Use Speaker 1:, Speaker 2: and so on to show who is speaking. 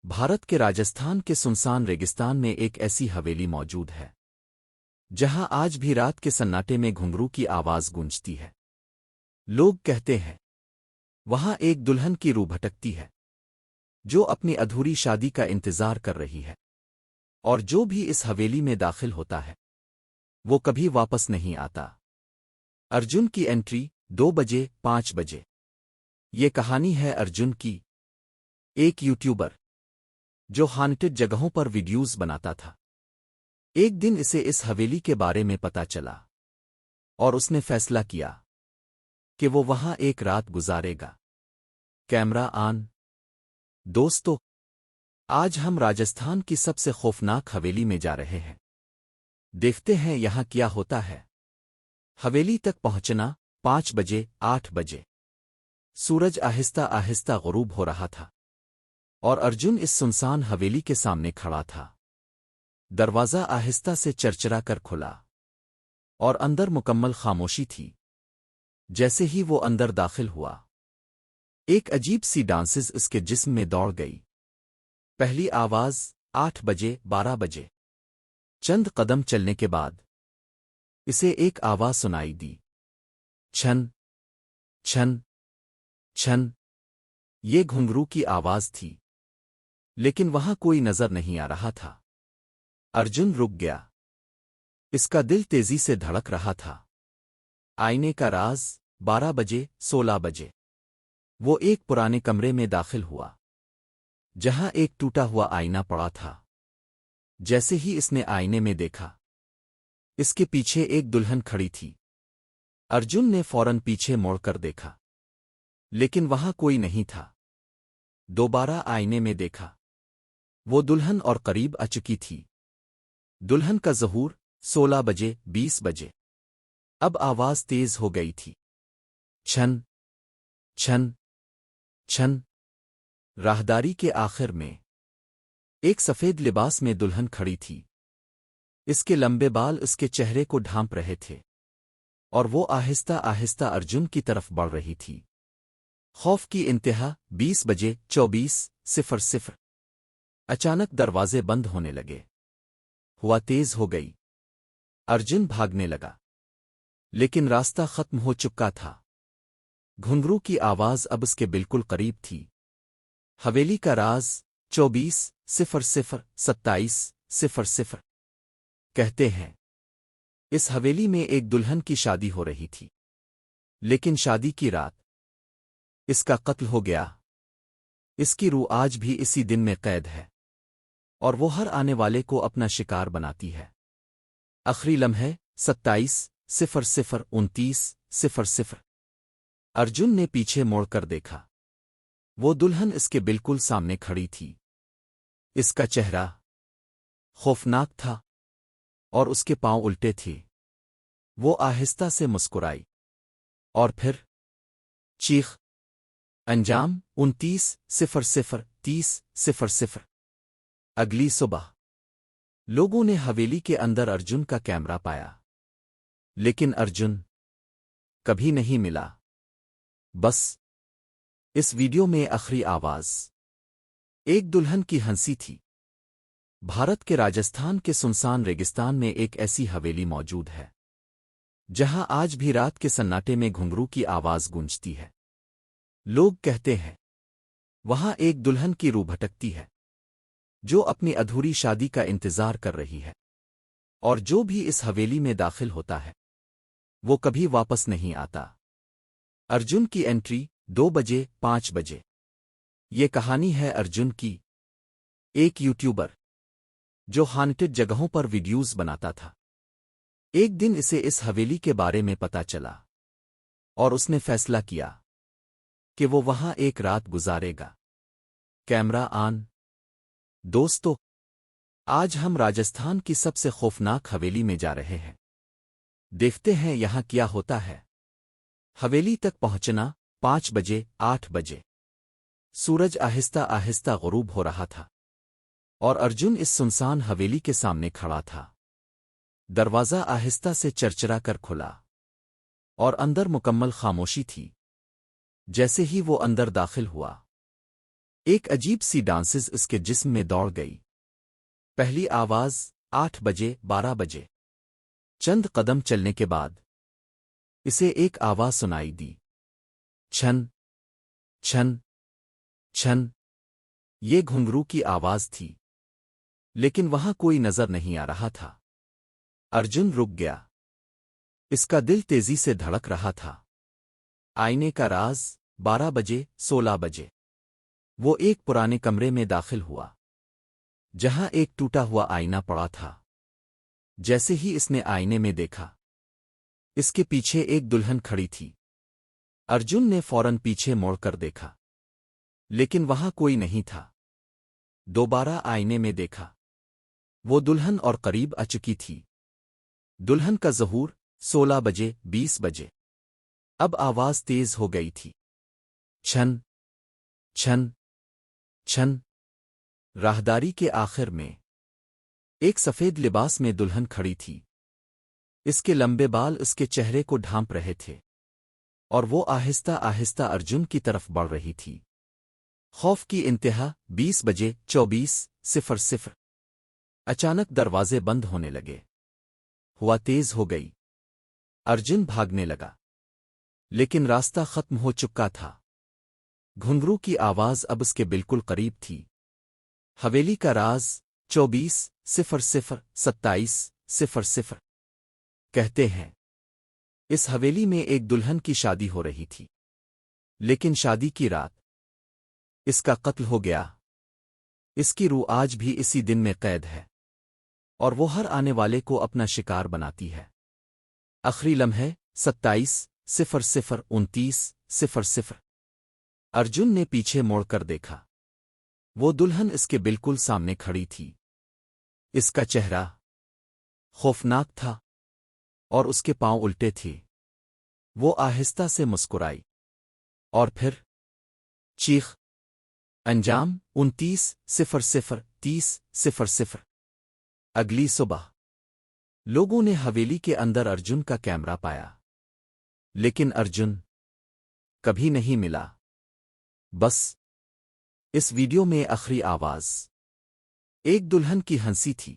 Speaker 1: بھارت کے راجستھان کے سنسان ریگستان میں ایک ایسی حویلی موجود ہے جہاں آج بھی رات کے سناٹے میں گھنگرو کی آواز گونجتی ہے۔ لوگ کہتے ہیں وہاں ایک دلہن کی روح بھٹکتی ہے جو اپنی ادھوری شادی کا انتظار کر رہی ہے، اور جو بھی اس حویلی میں داخل ہوتا ہے وہ کبھی واپس نہیں آتا۔ ارجن کی انٹری 2 بجے 5 بجے۔ یہ کہانی ہے ارجن کی، ایک یوٹیوبر جو ہانٹڈ جگہوں پر ویڈیوز بناتا تھا۔ ایک دن اسے اس حویلی کے بارے میں پتا چلا اور اس نے فیصلہ کیا کہ وہ وہاں ایک رات گزارے گا۔ کیمرہ آن۔ دوستو، آج ہم راجستھان کی سب سے خوفناک حویلی میں جا رہے ہیں۔ دیکھتے ہیں یہاں کیا ہوتا ہے۔ حویلی تک پہنچنا 5 بجے 8 بجے۔ سورج آہستہ آہستہ غروب ہو رہا تھا اور ارجن اس سنسان حویلی کے سامنے کھڑا تھا۔ دروازہ آہستہ سے چرچرا کر کھلا اور اندر مکمل خاموشی تھی۔ جیسے ہی وہ اندر داخل ہوا، ایک عجیب سی ڈانسز اس کے جسم میں دوڑ گئی۔ پہلی آواز 8 بجے 12 بجے۔ چند قدم چلنے کے بعد اسے ایک آواز سنائی دی، چھن چھن چھن۔ یہ گھنگرو کی آواز تھی، لیکن وہاں کوئی نظر نہیں آ رہا تھا۔ ارجن رک گیا، اس کا دل تیزی سے دھڑک رہا تھا۔ آئینے کا راز 12 بجے 16 بجے۔ وہ ایک پرانے کمرے میں داخل ہوا جہاں ایک ٹوٹا ہوا آئینہ پڑا تھا۔ جیسے ہی اس نے آئینے میں دیکھا، اس کے پیچھے ایک دلہن کھڑی تھی۔ ارجن نے فوراً پیچھے موڑ کر دیکھا، لیکن وہاں کوئی نہیں تھا۔ دوبارہ آئینے میں دیکھا، وہ دلہن اور قریب آ چکی تھی۔ دلہن کا ظہور 16 بجے 20 بجے۔ اب آواز تیز ہو گئی تھی، چھن چھن چھن۔ راہداری کے آخر میں ایک سفید لباس میں دلہن کھڑی تھی۔ اس کے لمبے بال اس کے چہرے کو ڈھانپ رہے تھے اور وہ آہستہ آہستہ ارجن کی طرف بڑھ رہی تھی۔ خوف کی انتہا 20 بجے 24:00۔ اچانک دروازے بند ہونے لگے، ہوا تیز ہو گئی۔ ارجن بھاگنے لگا، لیکن راستہ ختم ہو چکا تھا۔ گھنگرو کی آواز اب اس کے بالکل قریب تھی۔ حویلی کا راز 24:00-27:00۔ کہتے ہیں اس حویلی میں ایک دلہن کی شادی ہو رہی تھی، لیکن شادی کی رات اس کا قتل ہو گیا۔ اس کی روح آج بھی اسی دن میں قید ہے اور وہ ہر آنے والے کو اپنا شکار بناتی ہے۔ آخری لمحے 27:00-29:00۔ ارجن نے پیچھے موڑ کر دیکھا، وہ دلہن اس کے بالکل سامنے کھڑی تھی۔ اس کا چہرہ خوفناک تھا اور اس کے پاؤں الٹے تھے۔ وہ آہستہ سے مسکرائی اور پھر چیخ۔ انجام 29:00-30:00۔ اگلی صبح لوگوں نے حویلی کے اندر ارجن کا کیمرہ پایا، لیکن ارجن کبھی نہیں ملا۔ بس اس ویڈیو میں آخری آواز ایک دلہن کی ہنسی تھی۔ بھارت کے راجستھان کے سنسان ریگستان میں ایک ایسی حویلی موجود ہے جہاں آج بھی رات کے سناٹے میں گھنگرو کی آواز گونجتی ہے۔ لوگ کہتے ہیں وہاں ایک دلہن کی روح بھٹکتی ہے جو اپنی ادھوری شادی کا انتظار کر رہی ہے، اور جو بھی اس حویلی میں داخل ہوتا ہے وہ کبھی واپس نہیں آتا۔ ارجن کی انٹری 2 بجے 5 بجے۔ یہ کہانی ہے ارجن کی، ایک یوٹیوبر جو ہانٹڈ جگہوں پر ویڈیوز بناتا تھا۔ ایک دن اسے اس حویلی کے بارے میں پتا چلا اور اس نے فیصلہ کیا کہ وہ وہاں ایک رات گزارے گا۔ کیمرہ آن۔ دوستو، آج ہم راجستھان کی سب سے خوفناک حویلی میں جا رہے ہیں۔ دیکھتے ہیں یہاں کیا ہوتا ہے۔ حویلی تک پہنچنا 5 بجے 8 بجے۔ سورج آہستہ آہستہ غروب ہو رہا تھا اور ارجن اس سنسان حویلی کے سامنے کھڑا تھا۔ دروازہ آہستہ سے چرچرا کر کھلا اور اندر مکمل خاموشی تھی۔ جیسے ہی وہ اندر داخل ہوا، ایک عجیب سی ڈانسز اس کے جسم میں دوڑ گئی۔ پہلی آواز 8 بجے 12 بجے۔ چند قدم چلنے کے بعد اسے ایک آواز سنائی دی، چھن چھن چھن۔ یہ گھنگرو کی آواز تھی، لیکن وہاں کوئی نظر نہیں آ رہا تھا۔ ارجن رک گیا، اس کا دل تیزی سے دھڑک رہا تھا۔ آئینے کا راز 12 بجے 16 بجے۔ وہ ایک پرانے کمرے میں داخل ہوا، جہاں ایک ٹوٹا ہوا آئینہ پڑا تھا۔ جیسے ہی اس نے آئینے میں دیکھا، اس کے پیچھے ایک دلہن کھڑی تھی۔ ارجن نے فوراً پیچھے موڑ کر دیکھا، لیکن وہاں کوئی نہیں تھا۔ دوبارہ آئینے میں دیکھا، وہ دلہن اور قریب آ چکی تھی۔ دلہن کا ظہور 16 بجے 20 بجے۔ اب آواز تیز ہو گئی تھی، چھن چھن چھن۔ راہداری کے آخر میں ایک سفید لباس میں دلہن کھڑی تھی۔ اس کے لمبے بال اس کے چہرے کو ڈھانپ رہے تھے، اور وہ آہستہ آہستہ ارجن کی طرف بڑھ رہی تھی۔ خوف کی انتہا 20 بجے 24:00۔ اچانک دروازے بند ہونے لگے، ہوا تیز ہو گئی۔ ارجن بھاگنے لگا، لیکن راستہ ختم ہو چکا تھا۔ گھنگرو کی آواز اب اس کے بالکل قریب تھی۔ حویلی کا راز 24:00-27:00۔ کہتے ہیں اس حویلی میں ایک دلہن کی شادی ہو رہی تھی، لیکن شادی کی رات اس کا قتل ہو گیا۔ اس کی روح آج بھی اسی دن میں قید ہے، اور وہ ہر آنے والے کو اپنا شکار بناتی ہے۔ آخری لمحے 27:00-29:00۔ ارجن نے پیچھے موڑ کر دیکھا، وہ دلہن اس کے بالکل سامنے کھڑی تھی۔ اس کا چہرہ خوفناک تھا، اور اس کے پاؤں الٹے تھے۔ وہ آہستہ سے مسکرائی، اور پھر چیخ۔ انجام 29:00-30:00۔ اگلی صبح لوگوں نے حویلی کے اندر ارجن کا کیمرہ پایا، لیکن ارجن کبھی نہیں ملا۔ بس اس ویڈیو میں آخری آواز ایک دلہن کی ہنسی تھی۔